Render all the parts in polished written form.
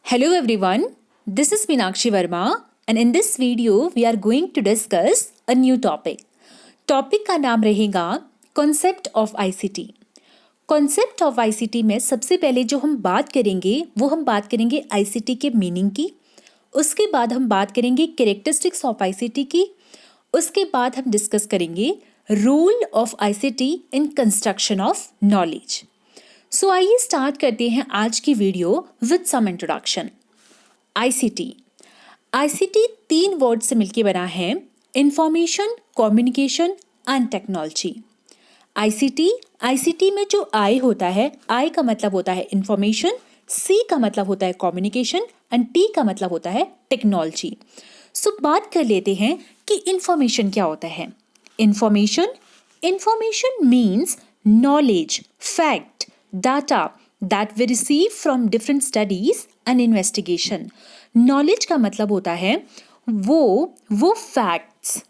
Hello everyone, this is Meenakshi Verma and in this video we are going to discuss a new topic. Topic का नाम रहेगा concept of ICT. Concept of ICT में सबसे पहले जो हम बात करेंगे वो हम बात करेंगे आईसीटी के मीनिंग की, उसके बाद हम बात करेंगे कैरेक्टरिस्टिक्स ऑफ आईसीटी की, उसके बाद हम डिस्कस करेंगे role of ICT in construction of knowledge. So आइए स्टार्ट करते हैं आज की video with some introduction. ICT तीन वर्ड से मिलकर बना है, information, communication and technology. ICT में जो आई होता है, आई का मतलब होता है इंफॉर्मेशन, सी का मतलब होता है कम्युनिकेशन एंड टी का मतलब होता है टेक्नोलॉजी। सो बात कर लेते हैं कि इंफॉर्मेशन क्या होता है। Information means knowledge, fact, data that we receive from different studies and investigation। Knowledge का मतलब होता है वो फैक्ट्स,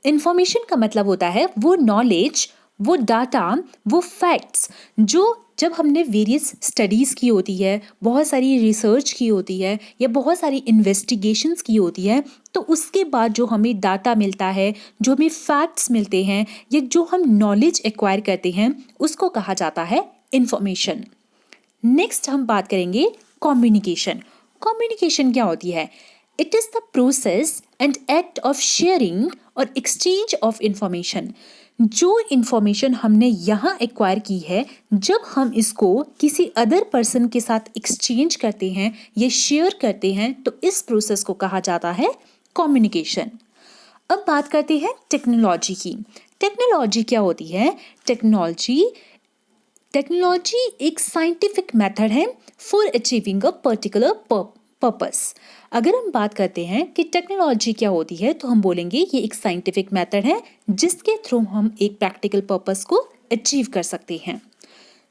इंफॉर्मेशन का मतलब होता है वो नॉलेज, वो डाटा, वो फैक्ट्स जो जब हमने वेरियस स्टडीज़ की होती है, बहुत सारी रिसर्च की होती है या बहुत सारी इन्वेस्टिगेशंस की होती है, तो उसके बाद जो हमें डाटा मिलता है, जो हमें फैक्ट्स मिलते हैं या जो हम नॉलेज एक्वायर करते हैं, उसको कहा जाता है इंफॉर्मेशन। नेक्स्ट हम बात करेंगे कम्युनिकेशन। कम्युनिकेशन क्या होती है? It is the process and act of sharing और एक्सचेंज ऑफ इंफॉर्मेशन। जो इंफॉर्मेशन हमने यहाँ एक्वायर की है, जब हम इसको किसी अदर पर्सन के साथ एक्सचेंज करते हैं या शेयर करते हैं, तो इस प्रोसेस को कहा जाता है कम्युनिकेशन। अब बात करते हैं टेक्नोलॉजी की। टेक्नोलॉजी क्या होती है? टेक्नोलॉजी एक साइंटिफिक मेथड है for achieving a particular purpose. अगर हम बात करते हैं कि टेक्नोलॉजी क्या होती है, तो हम बोलेंगे ये एक साइंटिफिक मेथड है जिसके थ्रू हम एक प्रैक्टिकल पर्पस को अचीव कर सकते हैं।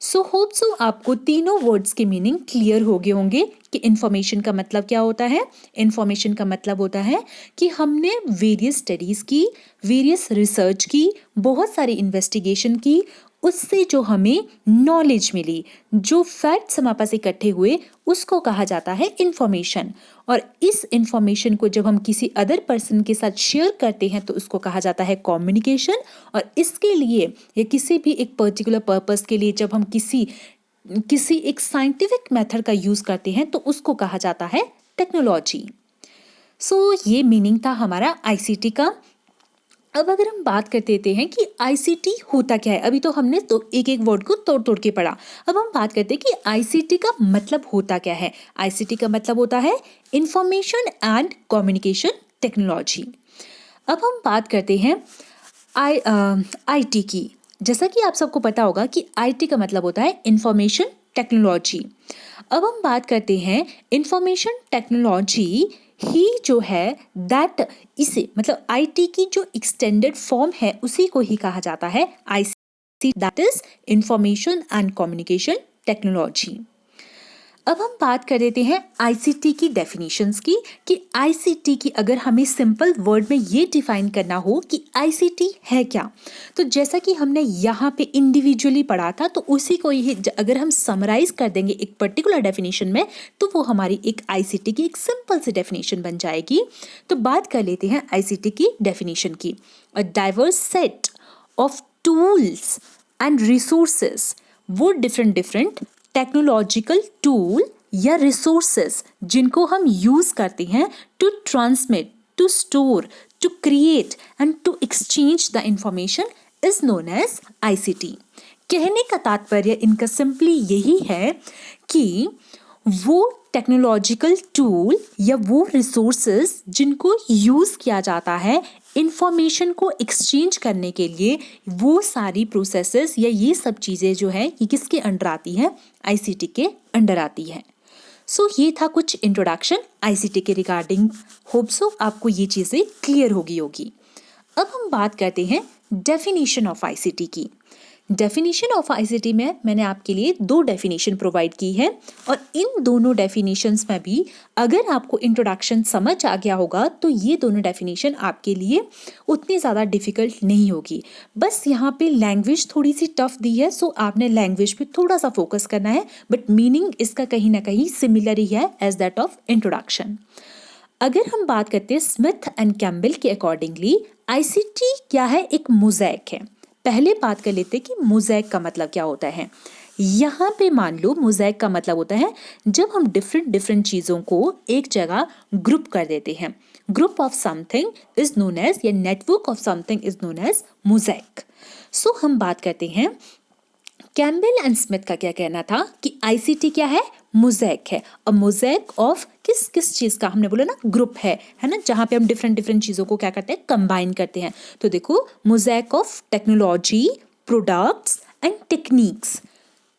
सो होप सो आपको तीनों वर्ड्स के मीनिंग क्लियर हो गए होंगे कि इंफॉर्मेशन का मतलब क्या होता है। इंफॉर्मेशन का मतलब होता है कि हमने वेरियस स्टडीज़ की, वेरियस रिसर्च की, बहुत सारी इन्वेस्टिगेशन की, उससे जो हमें नॉलेज मिली, जो फैक्ट्स हमारे पास इकट्ठे हुए, उसको कहा जाता है इंफॉर्मेशन। और इस इंफॉर्मेशन को जब हम किसी अदर पर्सन के साथ शेयर करते हैं तो उसको कहा जाता है कम्युनिकेशन। और इसके लिए या किसी भी एक पर्टिकुलर पर्पस के लिए जब हम किसी एक साइंटिफिक मेथड का यूज़ करते हैं तो उसको कहा जाता है टेक्नोलॉजी। सो ये मीनिंग था हमारा आईसीटी का। अब अगर हम बात कर देते हैं कि आईसीटी होता क्या है, अभी तो हमने तो एक एक वर्ड को तोड़ तोड़ के पढ़ा। अब हम बात करते हैं कि आईसीटी का मतलब होता क्या है। आईसीटी का मतलब होता है इंफॉर्मेशन एंड कम्युनिकेशन टेक्नोलॉजी। अब हम बात करते हैं आईटी की। जैसा कि आप सबको पता होगा कि आईटी का मतलब होता है इंफॉर्मेशन टेक्नोलॉजी। अब हम बात करते हैं इंफॉर्मेशन टेक्नोलॉजी ही जो है दैट, इसे मतलब आईटी की जो एक्सटेंडेड फॉर्म है उसी को ही कहा जाता है ICT, that is information and communication technology. अब हम बात कर देते हैं आईसीटी की डेफिनेशंस की कि आईसीटी की अगर हमें सिंपल वर्ड में ये डिफाइन करना हो कि आईसीटी है क्या, तो जैसा कि हमने यहाँ पे इंडिविजुअली पढ़ा था, तो उसी को ही अगर हम समराइज कर देंगे एक पर्टिकुलर डेफिनेशन में, तो वो हमारी एक आईसीटी की एक सिंपल सी डेफिनेशन बन जाएगी। तो बात कर लेते हैं आईसीटी की डेफिनेशन की। A diverse set of tools and resources, वो डिफरेंट टेक्नोलॉजिकल टूल या रिसोर्सेस जिनको हम यूज करते हैं to transmit, to store, to create and to exchange the information is known as ICT. कहने का तात्पर्य इनका सिंपली यही है कि वो टेक्नोलॉजिकल टूल या वो रिसोर्सेज जिनको यूज़ किया जाता है इंफॉर्मेशन को एक्सचेंज करने के लिए, वो सारी प्रोसेसेस या ये सब चीज़ें जो है ये किसके अंडर आती हैं? आईसीटी के अंडर आती है। सो ये था कुछ इंट्रोडक्शन आईसीटी के रिगार्डिंग। होप सो आपको ये चीज़ें क्लियर होगी। अब हम बात करते हैं डेफिनेशन ऑफ आईसीटी की डेफिनेशन ऑफ आईसीटी में मैंने आपके लिए 2 डेफिनेशन प्रोवाइड की है और इन दोनों डेफिनेशंस में भी अगर आपको इंट्रोडक्शन समझ आ गया होगा तो ये दोनों डेफिनेशन आपके लिए उतनी ज़्यादा डिफ़िकल्ट नहीं होगी। बस यहाँ पे लैंग्वेज थोड़ी सी टफ दी है, सो आपने लैंग्वेज पे थोड़ा सा फोकस करना है, बट मीनिंग इसका कहीं ना कहीं सिमिलर ही है एज दैट ऑफ इंट्रोडक्शन। अगर हम बात करते हैं स्मिथ एंड कैम्बेल के अकॉर्डिंगली आईसीटी क्या है, एक मोज़ेक है। पहले बात कर लेते हैं कि मोज़ेक का मतलब क्या होता है। यहाँ पे मान लो मोज़ेक का मतलब होता है जब हम डिफरेंट चीज़ों को एक जगह ग्रुप कर देते हैं। Group of something is known as या network of something is known as mosaic. So हम बात करते हैं कैम्बेल एंड स्मिथ का क्या कहना था कि आईसीटी क्या है, मोज़ेक है। अ मोज़ेक ऑफ किस किस चीज़ का, हमने बोला ना ग्रुप है ना, जहाँ पे हम डिफरेंट चीज़ों को क्या करते हैं, कंबाइन करते हैं। तो देखो mosaic of technology, products and techniques,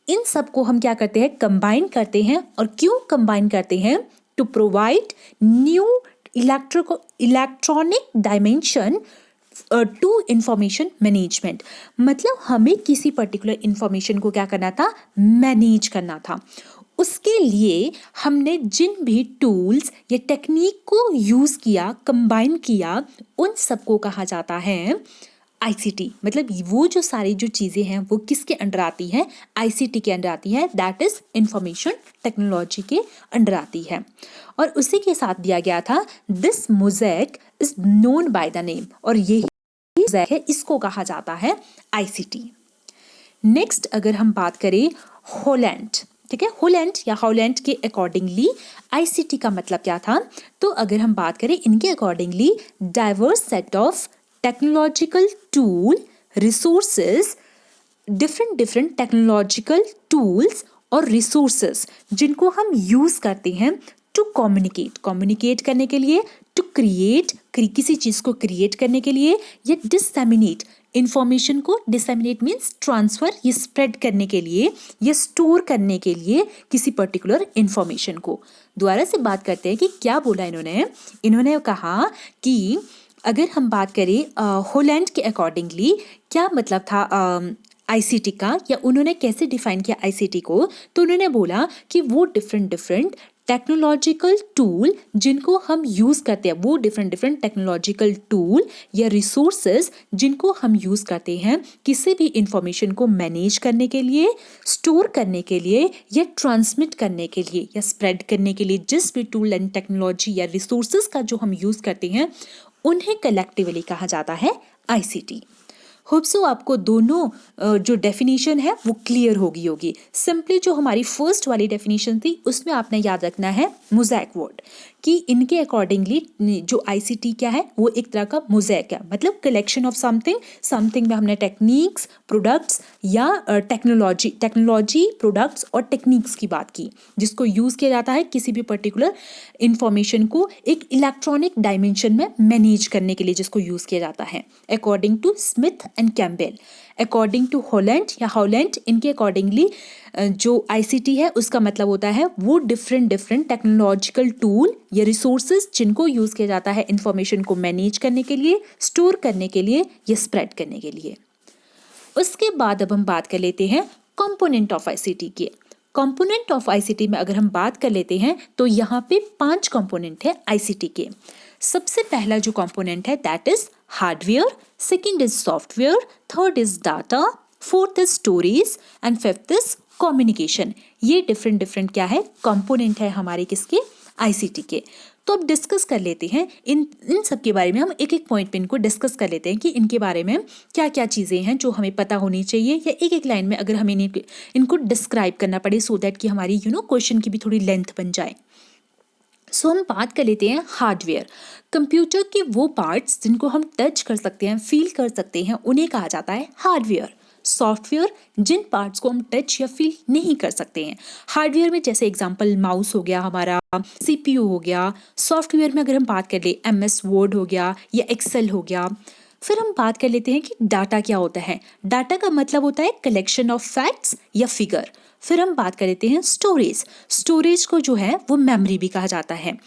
इन सब को हम क्या करते हैं, कंबाइन करते हैं। और क्यों कंबाइन करते हैं, to provide new electronic dimension to information management. मतलब हमें किसी पर्टिकुलर इंफॉर्मेशन को क्या करना था, मैनेज करना था। उसके लिए हमने जिन भी टूल्स या टेक्निक को यूज़ किया, कंबाइन किया, उन सबको कहा जाता है आईसीटी। मतलब वो जो सारी जो चीज़ें हैं वो किसके अंडर आती हैं, आईसीटी के अंडर आती है, दैट इज इंफॉर्मेशन टेक्नोलॉजी के अंडर आती है। और उसी के साथ दिया गया था this mosaic is known by the name, और यही मोज़ेक है, इसको कहा जाता है आईसीटी। नेक्स्ट अगर हम बात करें हॉलैंड, ठीक है, हॉलैंड या हॉलैंड के अकॉर्डिंगली आईसीटी का मतलब क्या था, तो अगर हम बात करें इनके accordingly diverse set of technological tool, resources, different technological tools और रिसोर्सेज जिनको हम यूज़ करते हैं टू कम्युनिकेट करने के लिए, टू क्रिएट किसी चीज़ को क्रिएट करने के लिए, या डिससेमिनेट इंफॉर्मेशन को, डिससेमिनेट मीन्स ट्रांसफ़र, ये स्प्रेड करने के लिए, या स्टोर करने के लिए किसी पर्टिकुलर इंफॉर्मेशन को। दोबारा से बात करते हैं कि क्या बोला इन्होंने कहा कि अगर हम बात करें हॉलैंड के अकॉर्डिंगली क्या मतलब था आईसीटी का, या उन्होंने कैसे डिफाइन किया आईसीटी को, तो उन्होंने बोला कि वो डिफरेंट टेक्नोलॉजिकल टूल जिनको हम यूज़ करते हैं, वो डिफरेंट टेक्नोलॉजिकल टूल या रिसोर्सेज जिनको हम यूज़ करते हैं किसी भी इंफॉर्मेशन को मैनेज करने के लिए, स्टोर करने के लिए, या ट्रांसमिट करने के लिए, या स्प्रेड करने के लिए, जिस भी टूल एंड टेक्नोलॉजी या रिसोर्सेज का जो हम यूज़ करते हैं उन्हें कलेक्टिवली कहा जाता है आईसीटी। होप सो आपको दोनों जो डेफिनेशन है वो क्लियर होगी। सिंपली जो हमारी फर्स्ट वाली डेफिनेशन थी उसमें आपने याद रखना है मोज़ेक वर्ड, कि इनके अकॉर्डिंगली जो आईसीटी क्या है वो एक तरह का मोज़ेक है, मतलब कलेक्शन ऑफ समथिंग में हमने टेक्निक्स, प्रोडक्ट्स या टेक्नोलॉजी, प्रोडक्ट्स और टेक्निक्स की बात की, जिसको यूज़ किया जाता है किसी भी पर्टिकुलर इंफॉर्मेशन को एक इलेक्ट्रॉनिक डायमेंशन में मैनेज करने के लिए, जिसको यूज़ किया जाता है। According to Smith and Campbell, according to Holland इनके अकॉर्डिंगली जो आईसीटी है उसका मतलब होता है वो डिफरेंट टेक्नोलॉजिकल टूल या रिसोर्सेज जिनको यूज़ किया जाता है इंफॉर्मेशन को मैनेज करने के लिए, स्टोर करने के लिए या स्प्रेड करने के लिए। उसके बाद अब हम बात कर लेते हैं कंपोनेंट ऑफ आईसीटी के। कंपोनेंट ऑफ आईसीटी में अगर हम बात कर लेते हैं तो यहाँ पे 5 कंपोनेंट है आईसीटी के। सबसे पहला जो कंपोनेंट है that is hardware, second is software, third is data, fourth is storage and fifth is communication. ये डिफरेंट क्या है, कंपोनेंट है हमारे किसके, आईसीटी के। तो अब डिस्कस कर लेते हैं इन सब के बारे में, हम एक पॉइंट पे इनको डिस्कस कर लेते हैं कि इनके बारे में क्या क्या चीज़ें हैं जो हमें पता होनी चाहिए, या एक लाइन में अगर हमें इनको डिस्क्राइब करना पड़े सो दैट कि हमारी क्वेश्चन की भी थोड़ी लेंथ बन जाए। सो हम बात कर लेते हैं हार्डवेयर। कंप्यूटर के वो पार्ट्स जिनको हम टच कर सकते हैं, फील कर सकते हैं, उन्हें कहा जाता है हार्डवेयर। सॉफ्टवेयर जिन पार्ट्स को हम टच या फील नहीं कर सकते हैं। हार्डवेयर में जैसे एग्जांपल माउस हो गया, हमारा सीपीयू हो गया। सॉफ्टवेयर में अगर हम बात कर ले एमएस वर्ड हो गया या एक्सेल हो गया। फिर हम बात कर लेते हैं कि डाटा क्या होता है। डाटा का मतलब होता है कलेक्शन ऑफ फैक्ट्स या फिगर। फिर हम बात कर लेते हैं स्टोरेज को जो है वो मेमोरी भी कहा जाता है।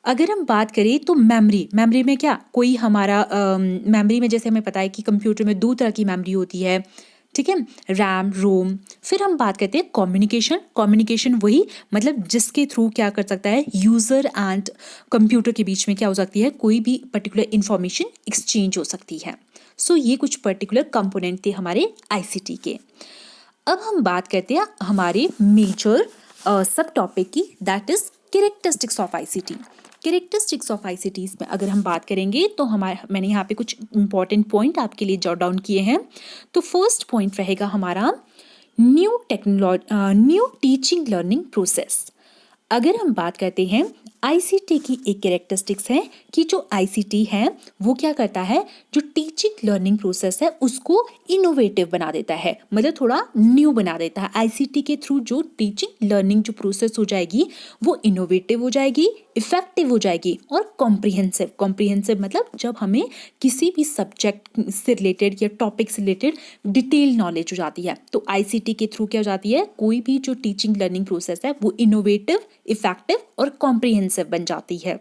अगर हम बात करें तो मेमोरी में क्या, कोई हमारा मेमोरी में जैसे हमें पता है कि कंप्यूटर में 2 तरह की मेमोरी होती है, ठीक है, रैम, रोम। फिर हम बात करते हैं कम्युनिकेशन। कम्युनिकेशन वही मतलब जिसके थ्रू क्या कर सकता है, यूज़र एंड कंप्यूटर के बीच में क्या हो सकती है, कोई भी पर्टिकुलर इंफॉर्मेशन एक्सचेंज हो सकती है। सो ये कुछ पर्टिकुलर कंपोनेंट थे हमारे आईसीटी के। अब हम बात करते हैं हमारे मेजर सब टॉपिक की, that is characteristics of ICT. Characteristics of ICTs में अगर हम बात करेंगे तो मैंने यहाँ पे कुछ इंपॉर्टेंट पॉइंट आपके लिए जॉट डाउन किए हैं। तो फर्स्ट पॉइंट रहेगा हमारा न्यू टीचिंग लर्निंग प्रोसेस। अगर हम बात करते हैं आईसीटी की एक कैरेक्टरिस्टिक्स है कि जो आईसीटी है वो क्या करता है, जो टीचिंग लर्निंग प्रोसेस है उसको इनोवेटिव बना देता है, मतलब थोड़ा न्यू बना देता है। आईसीटी के थ्रू जो टीचिंग लर्निंग जो प्रोसेस हो जाएगी वो इनोवेटिव हो जाएगी, इफेक्टिव हो जाएगी और कॉम्प्रिहेंसिव। कॉम्प्रिहेंसिव मतलब जब हमें किसी भी सब्जेक्ट से रिलेटेड या टॉपिक से रिलेटेड डिटेल नॉलेज हो जाती है तो आईसीटी के थ्रू क्या हो जाती है, कोई भी जो टीचिंग लर्निंग प्रोसेस है वो इनोवेटिव, इफेक्टिव और कॉम्प्रिहेंसिव बन जाती है।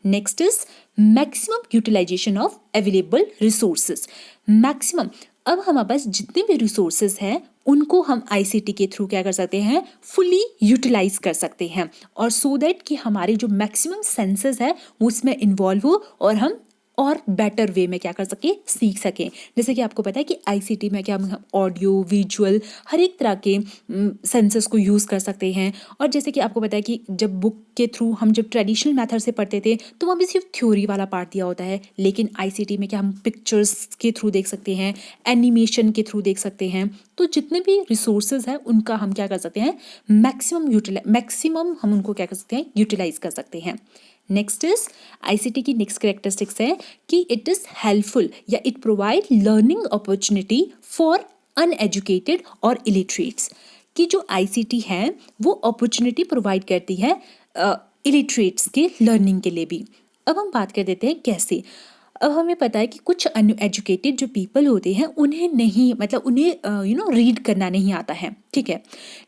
Next is maximum utilisation of available resources. Maximum, अब हमारे पास जितने भी रिसोर्सेज हैं उनको हम आईसीटी के थ्रू क्या कर सकते हैं, फुली यूटिलाइज कर सकते हैं, और सो दैट कि हमारे जो मैक्सिमम सेंसेस है वो उसमें इन्वॉल्व हो और हम और बेटर वे में क्या कर सके, सीख सकें। जैसे कि आपको पता है कि आईसीटी में क्या हम ऑडियो, विजुअल, हर एक तरह के सेंसेस को यूज़ कर सकते हैं। और जैसे कि आपको पता है कि जब बुक के थ्रू हम जब ट्रेडिशनल मेथड से पढ़ते थे तो वहाँ भी सिर्फ थ्योरी वाला पार्ट दिया होता है, लेकिन आईसीटी में क्या हम पिक्चर्स के थ्रू देख सकते हैं, एनिमेशन के थ्रू देख सकते हैं। तो जितने भी रिसोर्सेज हैं उनका हम क्या कर सकते हैं, मैक्सिमम हम उनको क्या कर सकते हैं, यूटिलाइज कर सकते हैं। नेक्स्ट इज आईसीटी की नेक्स्ट कैरेक्टरिस्टिक्स है कि इट इज हेल्पफुल या it provide learning opportunity for uneducated और इलिटरेट्स। कि जो आईसीटी है वो अपॉर्चुनिटी प्रोवाइड करती है इलिटरेट्स के लर्निंग के लिए भी। अब हम बात कर देते हैं कैसे। अब हमें पता है कि कुछ अनएजुकेटेड जो पीपल होते हैं उन्हें नहीं, मतलब उन्हें रीड करना नहीं आता है, ठीक है,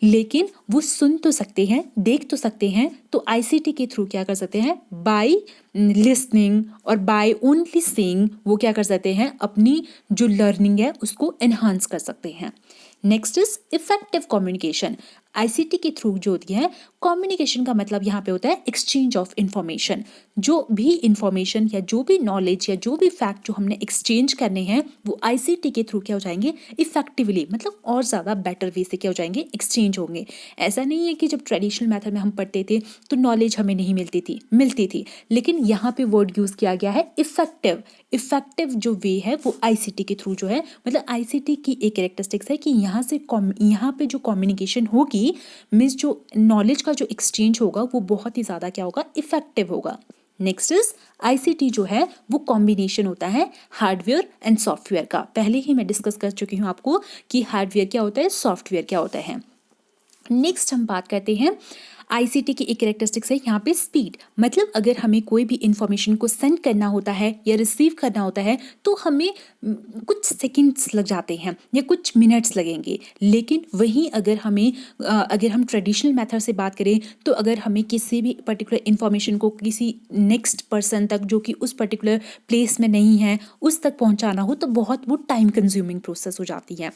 लेकिन वो सुन तो सकते हैं, देख तो सकते हैं। तो आईसीटी के थ्रू क्या कर सकते हैं, बाय लिसनिंग और बाय ओनली सीइंग वो क्या कर सकते हैं, अपनी जो लर्निंग है उसको एनहांस कर सकते हैं। Next is effective communication. ICT के थ्रू जो होती है कम्युनिकेशन का मतलब यहाँ पे होता है एक्सचेंज ऑफ इंफॉर्मेशन। जो भी इंफॉर्मेशन या जो भी नॉलेज या जो भी फैक्ट जो हमने एक्सचेंज करने हैं वो आईसीटी के थ्रू क्या हो जाएंगे, इफेक्टिवली, मतलब और ज़्यादा बेटर वे से क्या हो जाएंगे, एक्सचेंज होंगे। ऐसा नहीं है कि जब ट्रेडिशनल मेथड में हम पढ़ते थे तो नॉलेज हमें नहीं मिलती थी, लेकिन यहाँ पे वर्ड यूज़ किया गया है इफेक्टिव। इफेक्टिव जो वे है वो आईसीटी के थ्रू जो है, मतलब आईसीटी की एक कैरेक्टरिस्टिक्स है कि यहाँ पे जो कम्युनिकेशन होगी, मीन्स जो नॉलेज का जो एक्सचेंज होगा वो बहुत ही ज़्यादा क्या होगा, इफेक्टिव होगा। नेक्स्ट इज आईसीटी जो है वो कॉम्बिनेशन होता है हार्डवेयर एंड सॉफ्टवेयर का। पहले ही मैं डिस्कस कर चुकी हूँ आपको कि हार्डवेयर क्या होता है, सॉफ्टवेयर क्या होता है। नेक्स्ट हम बात करते हैं आईसीटी की एक कैरेक्टरिस्टिक्स है यहाँ पे स्पीड। मतलब अगर हमें कोई भी इंफॉर्मेशन को सेंड करना होता है या रिसीव करना होता है तो हमें कुछ सेकंड्स लग जाते हैं या कुछ मिनट्स लगेंगे, लेकिन वहीं अगर हम ट्रेडिशनल मेथड से बात करें तो अगर हमें किसी भी पर्टिकुलर इंफॉर्मेशन को किसी नेक्स्ट पर्सन तक जो कि उस पर्टिकुलर प्लेस में नहीं है उस तक पहुँचाना हो तो बहुत वो टाइम कंज्यूमिंग प्रोसेस हो जाती है।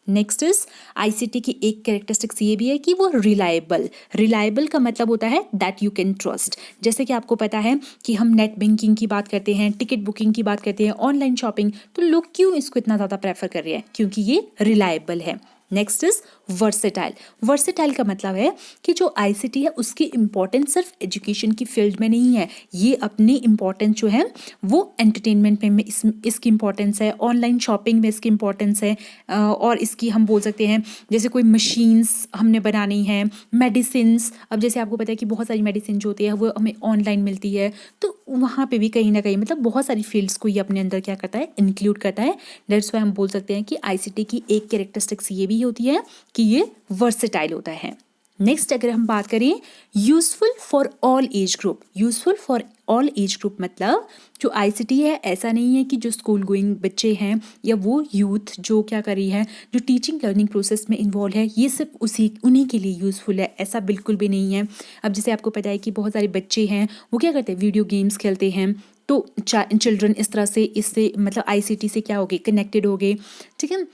नेक्स्ट इज आईसीटी की एक कैरेक्टरिस्टिक्स ये भी है कि वो रिलायबल का मतलब होता है दैट यू कैन ट्रस्ट। जैसे कि आपको पता है कि हम नेट बैंकिंग की बात करते हैं, टिकट बुकिंग की बात करते हैं, ऑनलाइन शॉपिंग, तो लोग क्यों इसको इतना ज़्यादा प्रेफर कर रहे हैं, क्योंकि ये रिलायबल है। नेक्स्ट इज वर्सेटाइल का मतलब है कि जो आईसीटी है उसकी इम्पोर्टेंस सिर्फ एजुकेशन की फील्ड में नहीं है, ये अपनी इम्पोर्टेंस जो है वो एंटरटेनमेंट में इसकी इम्पोर्टेंस है, ऑनलाइन शॉपिंग में इसकी इम्पोर्टेंस है, और इसकी हम बोल सकते हैं जैसे कोई मशीन्स हमने बनानी है, मेडिसिन्स। अब जैसे आपको पता है कि बहुत सारी मेडिसिन जो होती है वो हमें ऑनलाइन मिलती है, तो वहाँ पे भी कहीं ना कहीं मतलब बहुत सारी फील्ड्स को ये अपने अंदर क्या करता है, इंक्लूड करता है। दैट्स वाई हम बोल सकते हैं कि आईसीटी की एक कैरेक्टरिस्टिक्स ये भी होती है कि ये वर्सेटाइल होता है। नेक्स्ट अगर हम बात करें useful for all age group, मतलब जो आईसीटी है ऐसा नहीं है कि जो स्कूल गोइंग बच्चे हैं या वो यूथ जो क्या कर रही है, जो टीचिंग लर्निंग प्रोसेस में इन्वॉल्व है, ये सिर्फ उन्हीं के लिए यूज़फुल है, ऐसा बिल्कुल भी नहीं है। अब जैसे आपको पता है कि बहुत सारे बच्चे हैं वो क्या करते हैं, वीडियो गेम्स खेलते हैं, तो चिल्ड्रन इस तरह से इससे मतलब आईसीटी से क्या हो गए, कनेक्टेड हो गए, ठीक है।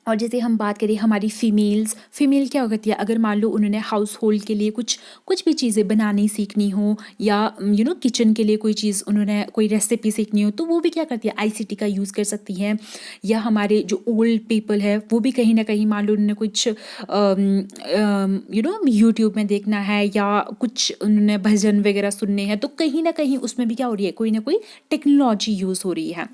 और जैसे हम बात करें हमारी फीमेल क्या करती है, अगर मान लो उन्होंने हाउस होल्ड के लिए कुछ भी चीज़ें बनानी सीखनी हो, या किचन के लिए कोई चीज़ उन्होंने कोई रेसिपी सीखनी हो, तो वो भी क्या करती है, आईसीटी का यूज़ कर सकती हैं। या हमारे जो ओल्ड पीपल है वो भी कहीं ना कहीं मान लो उन्होंने कुछ यूट्यूब में देखना है, या कुछ उन्होंने भजन वगैरह सुनने हैं, तो कहीं ना कहीं उसमें भी क्या हो रही है, कोई ना कोई टेक्नोलॉजी यूज़ हो रही है।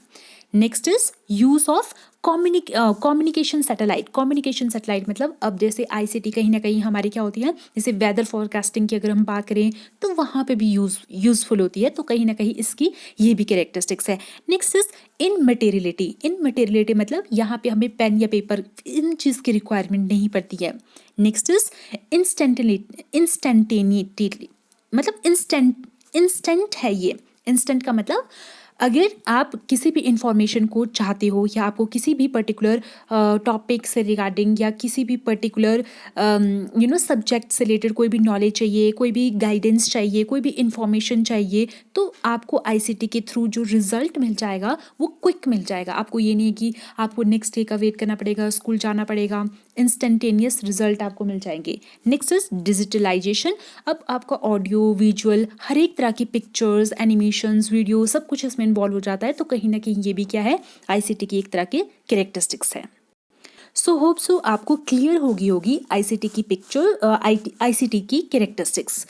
Next is use of communication satellite मतलब अब जैसे आईसीटी कहीं ना कहीं हमारी क्या होती है, जैसे वेदर फोरकास्टिंग की अगर हम बात करें तो वहाँ पे भी यूजफुल होती है, तो कहीं ना कहीं इसकी ये भी कैरेक्टरिस्टिक्स है। नेक्स्ट इज इन मटेरियलिटी मतलब यहाँ पे हमें पेन या पेपर इन चीज़ की रिक्वायरमेंट नहीं पड़ती है। नेक्स्ट इज इंस्टेंटेनिटी मतलब इंस्टेंट है ये। इंस्टेंट का मतलब अगर आप किसी भी इंफॉर्मेशन को चाहते हो, या आपको किसी भी पर्टिकुलर टॉपिक से रिगार्डिंग, या किसी भी पर्टिकुलर सब्जेक्ट से रिलेटेड कोई भी नॉलेज चाहिए, कोई भी गाइडेंस चाहिए, कोई भी इंफॉर्मेशन चाहिए, तो आपको आईसीटी के थ्रू जो रिजल्ट मिल जाएगा वो क्विक मिल जाएगा। आपको ये नहीं है कि आपको नेक्स्ट डे का वेट करना पड़ेगा, स्कूल जाना पड़ेगा, इंस्टेंटेनियस रिजल्ट आपको मिल जाएंगे। Next is digitalisation. अब आपका ऑडियो विजुअल हर एक तरह की पिक्चर्स, एनिमेशंस, वीडियो सब कुछ इसमें इन्वॉल्व हो जाता है, तो कहीं ना कहीं ये भी क्या है, आईसीटी की एक तरह के कैरेक्टरिस्टिक्स है। सो होप सो आपको क्लियर होगी आईसीटी की पिक्चर, आईसीटी की कैरेक्टरिस्टिक्स।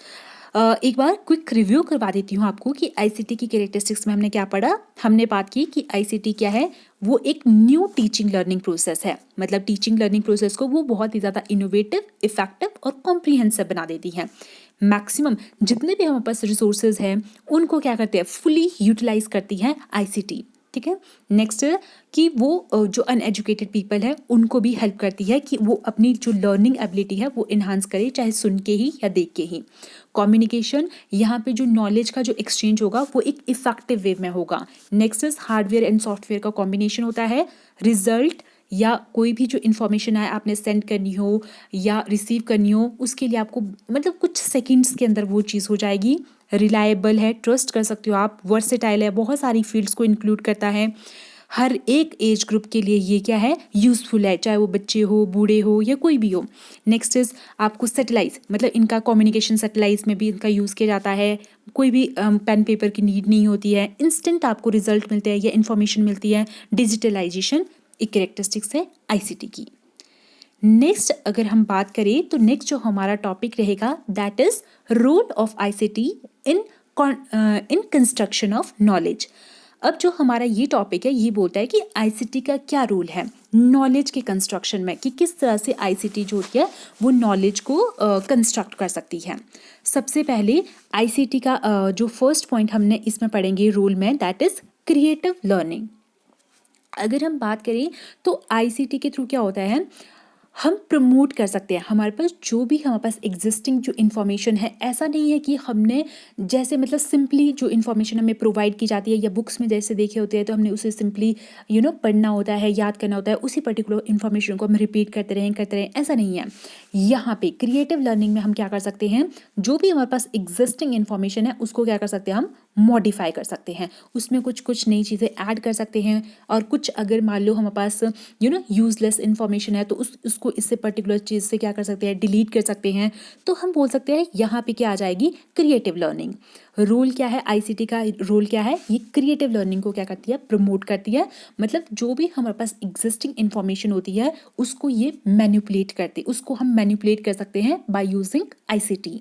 एक बार क्विक रिव्यू करवा देती हूँ आपको कि आईसीटी की कैरेक्टरिस्टिक्स में हमने क्या पढ़ा। हमने बात की कि आईसीटी क्या है, वो एक न्यू टीचिंग लर्निंग प्रोसेस है, मतलब टीचिंग लर्निंग प्रोसेस को वो बहुत ही ज़्यादा इनोवेटिव, इफेक्टिव और कॉम्प्रिहेंसिव बना देती है। मैक्सिमम जितने भी हमारे पास रिसोर्सेज हैं उनको क्या करते हैं, फुली यूटिलाइज करती है आईसीटी। ठीक है। नेक्स्ट कि वो जो अनएजुकेटेड पीपल है उनको भी हेल्प करती है कि वो अपनी जो लर्निंग एबिलिटी है वो इन्हांस करे, चाहे सुन के ही या देख के ही। कम्युनिकेशन, यहाँ पे जो नॉलेज का जो एक्सचेंज होगा वो एक इफेक्टिव वे में होगा। Next is hardware and software का कॉम्बिनेशन होता है। रिजल्ट या कोई भी जो इन्फॉर्मेशन है आपने सेंड करनी हो या रिसीव करनी हो, उसके लिए आपको मतलब कुछ सेकंड्स के अंदर वो चीज़ हो जाएगी। रिलायबल है, ट्रस्ट कर सकते हो आप। वर्सेटाइल है, बहुत सारी फील्ड्स को इंक्लूड करता है। हर एक एज ग्रुप के लिए ये क्या है, यूज़फुल है, चाहे वो बच्चे हो, बूढ़े हो या कोई भी हो। नेक्स्ट इज आपको सेटेलाइज मतलब इनका कम्युनिकेशन सैटेलाइट्स में भी इनका यूज़ किया जाता है। कोई भी पेन पेपर की नीड नहीं होती है, इंस्टेंट आपको रिजल्ट मिलते हैं या इन्फॉर्मेशन मिलती है। डिजिटलाइजेशन एक कैरेक्टरिस्टिक्स है आईसीटी की। नेक्स्ट अगर हम बात करें तो नेक्स्ट जो हमारा टॉपिक रहेगा that is role of ICT in construction of knowledge. अब जो हमारा ये टॉपिक है ये बोलता है कि आईसीटी का क्या रोल है नॉलेज के कंस्ट्रक्शन में, कि किस तरह से आईसीटी जो होती है वो नॉलेज को कंस्ट्रक्ट कर सकती है। सबसे पहले आईसीटी का जो फर्स्ट पॉइंट हमने इसमें पढ़ेंगे रोल में, दैट इज क्रिएटिव लर्निंग। अगर हम बात करें तो आईसीटी के थ्रू क्या होता है, हम प्रमोट कर सकते हैं हमारे पास जो भी हमारे पास एग्जिस्टिंग जो इन्फॉर्मेशन है। ऐसा नहीं है कि हमने जैसे मतलब सिंपली जो इन्फॉर्मेशन हमें प्रोवाइड की जाती है या बुक्स में जैसे देखे होते हैं तो हमने उसे सिंपली पढ़ना होता है, याद करना होता है, उसी पर्टिकुलर इन्फॉर्मेशन को हम रिपीट करते रहें, ऐसा नहीं है। यहाँ पे क्रिएटिव लर्निंग में हम क्या कर सकते हैं, जो भी हमारे पास एग्जिस्टिंग इन्फॉर्मेशन है उसको क्या कर सकते हैं, हम मॉडिफाई कर सकते हैं, उसमें कुछ नई चीज़ें ऐड कर सकते हैं। और कुछ अगर मान लो हमारे पास यूजलेस इन्फॉर्मेशन है तो उसको इससे पर्टिकुलर चीज़ से क्या कर सकते हैं, डिलीट कर सकते हैं। तो हम बोल सकते हैं यहाँ पे क्या आ जाएगी, क्रिएटिव लर्निंग। रोल क्या है आईसीटी का, रोल क्या है, ये क्रिएटिव लर्निंग को क्या करती है, प्रमोट करती है। मतलब जो भी हमारे पास एग्जिस्टिंग इन्फॉर्मेशन होती है उसको ये मैनिपुलेट करती, उसको हम मैनिपुलेट कर सकते हैं by using ICT.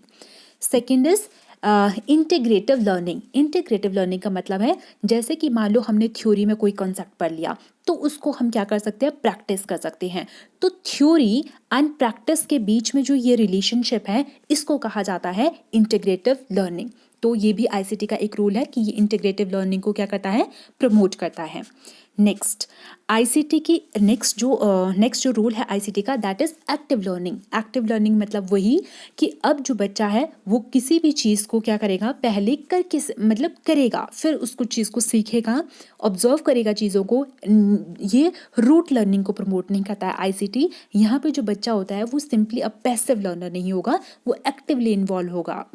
Second is integrative learning. Integrative learning का मतलब है जैसे कि मान लो हमने थ्योरी में कोई कॉन्सेप्ट पढ़ लिया तो उसको हम क्या कर सकते हैं, प्रैक्टिस कर सकते हैं। तो थ्योरी एंड प्रैक्टिस के बीच में जो ये रिलेशनशिप है इसको कहा जाता है इंटीग्रेटिव लर्निंग। तो ये भी आईसीटी का एक रोल है कि ये इंटीग्रेटिव लर्निंग को क्या करता है, प्रमोट करता है। नेक्स्ट आईसीटी की नेक्स्ट जो रोल है आईसीटी का that is active learning. Active learning मतलब वही कि अब जो बच्चा है वो किसी भी चीज़ को क्या करेगा, पहले करके मतलब करेगा, फिर उसको चीज़ को सीखेगा, ऑब्जर्व करेगा चीज़ों को। ये रूट लर्निंग को प्रमोट नहीं करता है आईसीटी। यहाँ पे जो बच्चा होता है वो सिंपली अब पैसिव लर्नर नहीं होगा, वो एक्टिवली इन्वॉल्व होगा,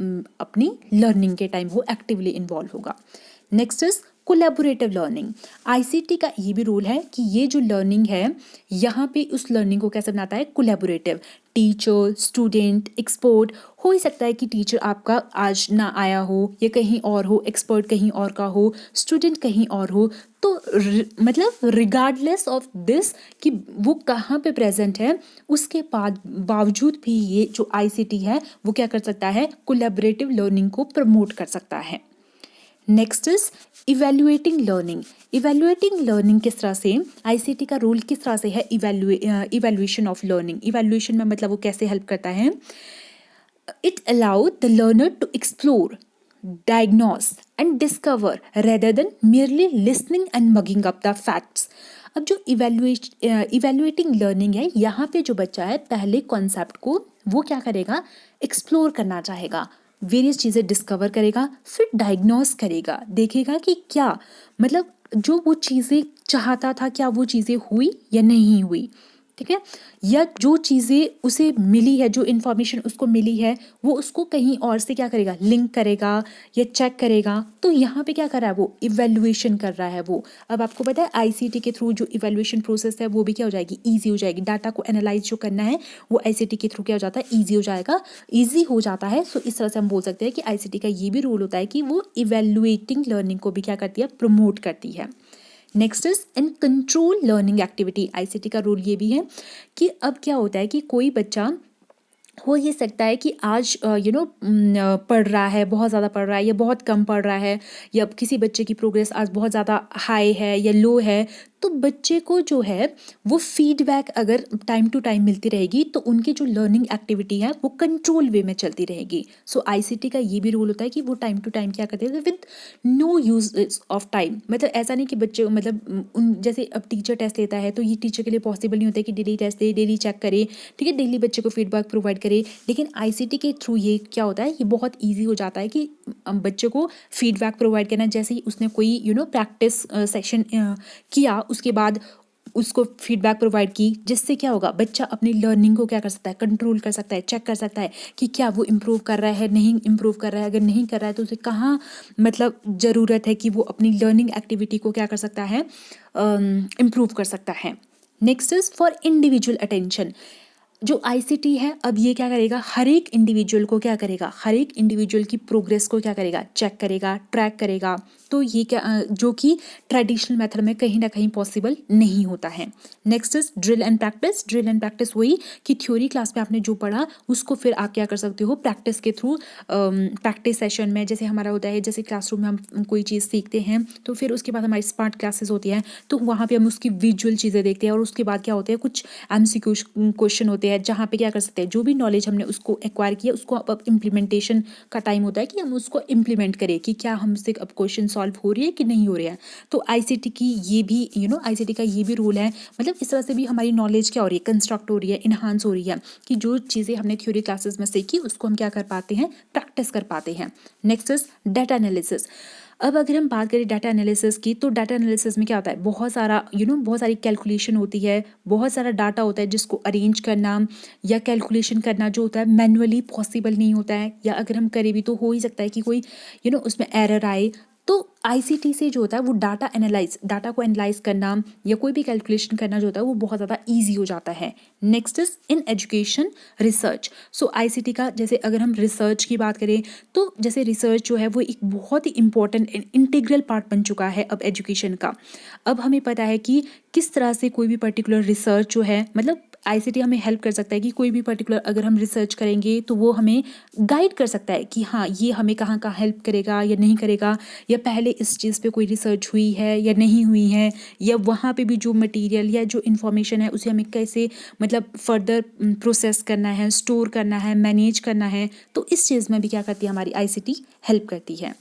अपनी लर्निंग के टाइम वो एक्टिवली इन्वॉल्व होगा। Next is collaborative learning, ICT का ये भी रोल है कि ये जो लर्निंग है यहाँ पे उस लर्निंग को कैसे बनाता है, कोलैबोरेटिव। टीचर, स्टूडेंट, एक्सपर्ट, हो ही सकता है कि टीचर आपका आज ना आया हो या कहीं और हो, एक्सपर्ट कहीं और का हो, स्टूडेंट कहीं और हो, तो मतलब रिगार्डलेस ऑफ दिस कि वो कहाँ पे प्रेजेंट है, उसके बावजूद भी ये जो आईसीटी है वो क्या कर सकता है, कोलैबोरेटिव लर्निंग को प्रमोट कर सकता है। Next is evaluating learning. Evaluating learning किस तरह से, आईसीटी का रोल किस तरह से है इवेल्युएशन ऑफ लर्निंग। इवेल्युएशन में मतलब वो कैसे हेल्प करता है, it allow the learner to explore, diagnose and discover rather than merely listening and mugging up the facts। अब जो इवेल्युएटिंग लर्निंग है, यहाँ पे जो बच्चा है पहले कॉन्सेप्ट को वो क्या करेगा, एक्सप्लोर करना चाहेगा, वेरियस चीज़ें डिस्कवर करेगा, फिर डायग्नोस करेगा, देखेगा कि क्या मतलब जो वो चीज़ें चाहता था क्या वो चीज़ें हुई या नहीं हुई, ठीक है, या जो चीज़ें उसे मिली है, जो इन्फॉर्मेशन उसको मिली है वो उसको कहीं और से क्या करेगा, लिंक करेगा या चेक करेगा। तो यहाँ पे क्या कर रहा है, वो इवेल्युएशन कर रहा है वो। अब आपको पता है आईसीटी के थ्रू जो इवेल्युएशन प्रोसेस है वो भी क्या हो जाएगी, ईजी हो जाएगी। डाटा को एनालाइज जो करना है वो आईसीटी के थ्रू क्या हो जाता है, ईजी हो जाएगा, ईजी हो जाता है। सो इस तरह से हम बोल सकते हैं कि आईसीटी का ये भी रोल होता है कि वो इवेल्युएटिंग लर्निंग को भी क्या करती है, प्रमोट करती है। Next is in control learning activity. ICT का रोल ये भी है कि अब क्या होता है कि कोई बच्चा हो ये सकता है कि आज पढ़ रहा है, बहुत ज़्यादा पढ़ रहा है या बहुत कम पढ़ रहा है, या किसी बच्चे की प्रोग्रेस आज बहुत ज़्यादा हाई है या लो है, तो बच्चे को जो है वो फीडबैक अगर टाइम टू टाइम मिलती रहेगी तो उनकी जो लर्निंग एक्टिविटी है वो कंट्रोल वे में चलती रहेगी। सो आईसीटी का ये भी रोल होता है कि वो टाइम टू टाइम क्या करते हैं, with no use of time. मतलब ऐसा नहीं कि बच्चे मतलब उन जैसे अब टीचर टेस्ट लेता है तो ये टीचर के लिए पॉसिबल नहीं होता है कि डेली टेस्ट दे, डेली चेक करे, ठीक है, डेली बच्चे को फीडबैक प्रोवाइड करे। लेकिन आईसीटी के थ्रू ये क्या होता है, ये बहुत ईजी हो जाता है कि बच्चे को फीडबैक प्रोवाइड करना। जैसे ही उसने कोई प्रैक्टिस सेशन किया, उसके बाद उसको फीडबैक प्रोवाइड की, जिससे क्या होगा, बच्चा अपनी लर्निंग को क्या कर सकता है, कंट्रोल कर सकता है, चेक कर सकता है कि क्या वो इम्प्रूव कर रहा है, नहीं इम्प्रूव कर रहा है। अगर नहीं कर रहा है तो उसे कहाँ मतलब ज़रूरत है कि वो अपनी लर्निंग एक्टिविटी को क्या कर सकता है, इम्प्रूव कर सकता है। Next is for individual attention. जो आईसीटी है अब ये क्या करेगा, हर एक इंडिविजुअल को क्या करेगा, हर एक इंडिविजुअल की प्रोग्रेस को क्या करेगा, चेक करेगा, ट्रैक करेगा। तो ये क्या जो कि ट्रेडिशनल मेथड में कहीं ना कहीं पॉसिबल नहीं होता है। Next is drill and practice. Drill and practice वही कि थ्योरी क्लास में आपने जो पढ़ा उसको फिर आप क्या कर सकते हो, प्रैक्टिस के थ्रू, प्रैक्टिस सेशन में जैसे हमारा होता है, जैसे क्लासरूम में हम कोई चीज़ सीखते हैं तो फिर उसके बाद हमारी स्मार्ट क्लासेस होती हैं तो वहाँ पे हम उसकी विजुअल चीज़ें देखते हैं, और उसके बाद क्या होते हैं, कुछ एमसीक्यू क्वेश्चन होते हैं जहाँ पे क्या कर सकते हैं, जो भी नॉलेज हमने उसको एक्वायर किया उसको अब इम्प्लीमेंटेशन का टाइम होता है कि हम उसको इम्प्लीमेंट करें कि क्या हमसे अब क्वेश्चन सॉल्व हो रही है कि नहीं हो रही है। तो आईसीटी की ये भी आईसीटी का ये भी रोल है, मतलब इस तरह से भी हमारी नॉलेज क्या हो रही है, कंस्ट्रक्ट हो रही है, इन्हांस हो रही है, कि जो चीज़ें हमने थ्योरी क्लासेस में सीखी उसको हम क्या कर पाते हैं, प्रैक्टिस कर पाते हैं। Next is data analysis. अब अगर हम बात करें डाटा एनालिसिस की, तो डाटा एनालिसिस में क्या होता है, बहुत सारा बहुत सारी कैलकुलेशन होती है, बहुत सारा डाटा होता है जिसको अरेंज करना या कैलकुलेशन करना जो होता है मैनुअली पॉसिबल नहीं होता है, या अगर हम करें भी तो हो ही सकता है कि कोई उसमें एरर आए। तो आईसीटी से जो होता है वो डाटा को एनालाइज करना या कोई भी कैलकुलेशन करना जो होता है वो बहुत ज़्यादा ईजी हो जाता है। Next is in education research. So ICT का जैसे अगर हम रिसर्च की बात करें तो जैसे रिसर्च जो है वो एक बहुत ही इंपॉर्टेंट इंटीग्रल पार्ट बन चुका है अब एजुकेशन का। अब हमें पता है कि किस तरह से कोई भी पर्टिकुलर रिसर्च जो है, मतलब आईसीटी हमें हेल्प कर सकता है कि कोई भी पर्टिकुलर अगर हम रिसर्च करेंगे तो वो हमें गाइड कर सकता है कि हाँ ये हमें कहाँ कहाँ हेल्प करेगा या नहीं करेगा, या पहले इस चीज़ पे कोई रिसर्च हुई है या नहीं हुई है, या वहाँ पे भी जो मटेरियल या जो इन्फॉर्मेशन है उसे हमें कैसे मतलब फर्दर प्रोसेस करना है, स्टोर करना है, मैनेज करना है। तो इस चीज़ में भी क्या करती है हमारी आईसीटी, हेल्प करती है।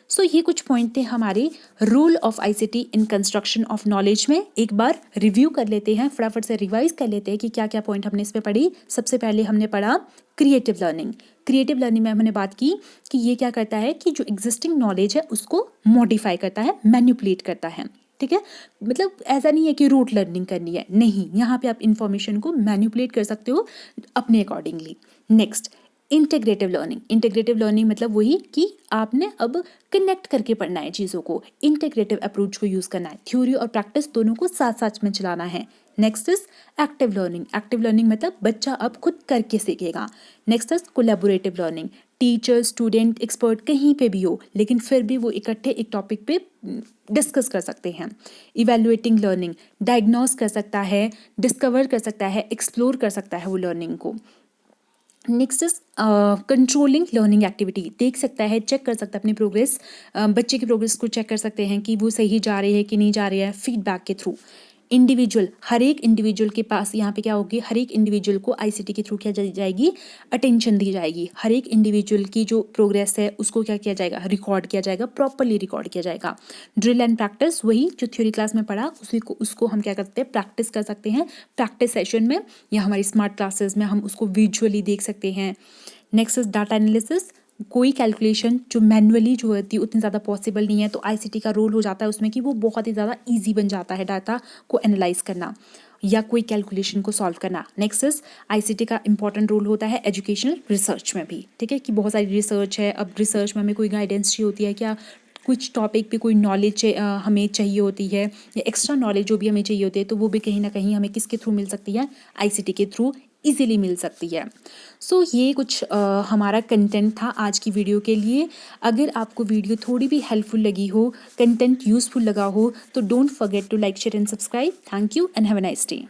सो ये कुछ पॉइंट थे हमारे role of ICT in construction of knowledge में। एक बार रिव्यू कर लेते हैं, फटाफट से रिवाइज कर लेते हैं कि क्या क्या पॉइंट हमने इसमें पढ़ी। सबसे पहले हमने पढ़ा क्रिएटिव लर्निंग। क्रिएटिव लर्निंग में हमने बात की कि ये क्या करता है कि जो एग्जिस्टिंग नॉलेज है उसको मॉडिफाई करता है, मैनिपुलेट करता है, ठीक है। मतलब ऐसा नहीं है कि रूट लर्निंग करनी है, नहीं, यहाँ पे आप इंफॉर्मेशन को मैनिपुलेट कर सकते हो अपने अकॉर्डिंगली। नेक्स्ट इंटीग्रेटिव लर्निंग मतलब वही कि आपने अब कनेक्ट करके पढ़ना है चीज़ों को, इंटीग्रेटिव अप्रोच को यूज़ करना है, थ्योरी और प्रैक्टिस दोनों को साथ साथ में चलाना है। नेक्स्ट इज एक्टिव लर्निंग मतलब बच्चा अब खुद करके सीखेगा। Next is collaborative learning, teacher student expert कहीं पे भी हो लेकिन फिर भी वो इकट्ठे एक टॉपिक पे डिस्कस कर सकते हैं। इवेल्युएटिंग लर्निंग, डायग्नोस कर सकता है, डिस्कवर कर सकता है, एक्सप्लोर कर सकता है वो लर्निंग को। Next is controlling learning activity, देख सकता है, चेक कर सकता है अपनी प्रोग्रेस, बच्चे की प्रोग्रेस को चेक कर सकते हैं कि वो सही जा रही है कि नहीं जा रही है, फीडबैक के थ्रू। इंडिविजुअल, हर एक इंडिविजुअल के पास यहाँ पे क्या होगी, हर एक इंडिविजुअल को आईसीटी के थ्रू क्या जाएगी, अटेंशन दी जाएगी। हर एक इंडिविजुअल की जो प्रोग्रेस है उसको क्या किया जाएगा, रिकॉर्ड किया जाएगा, प्रॉपरली रिकॉर्ड किया जाएगा। ड्रिल एंड प्रैक्टिस, वही जो थ्योरी क्लास में पढ़ा उसको हम क्या करते हैं, प्रैक्टिस कर सकते हैं प्रैक्टिस सेशन में या हमारी स्मार्ट क्लासेस में हम उसको विजुअली देख सकते हैं। नेक्स्ट इज डाटा एनालिसिस, कोई कैलकुलेशन जो मैनुअली जो होती है उतनी ज़्यादा पॉसिबल नहीं है तो आईसीटी का रोल हो जाता है उसमें कि वो बहुत ही ज़्यादा इजी बन जाता है डाटा को एनालाइज करना या कोई कैलकुलेशन को सॉल्व करना। नेक्स्ट इज आईसीटी का इंपॉर्टेंट रोल होता है एजुकेशनल रिसर्च में भी, ठीक है, कि बहुत सारी रिसर्च है। अब रिसर्च में हमें कोई गाइडेंस चाहिए होती है, क्या कुछ टॉपिक पे कोई नॉलेज हमें चाहिए होती है या एक्स्ट्रा नॉलेज जो भी हमें चाहिए होती है तो वो भी कहीं ना कहीं हमें किसके थ्रू मिल सकती है, आईसीटी के थ्रू इजीली मिल सकती है। सो ये कुछ हमारा कंटेंट था आज की वीडियो के लिए। अगर आपको वीडियो थोड़ी भी हेल्पफुल लगी हो, कंटेंट यूजफुल लगा हो तो don't forget to like share and subscribe. Thank you and have a nice day.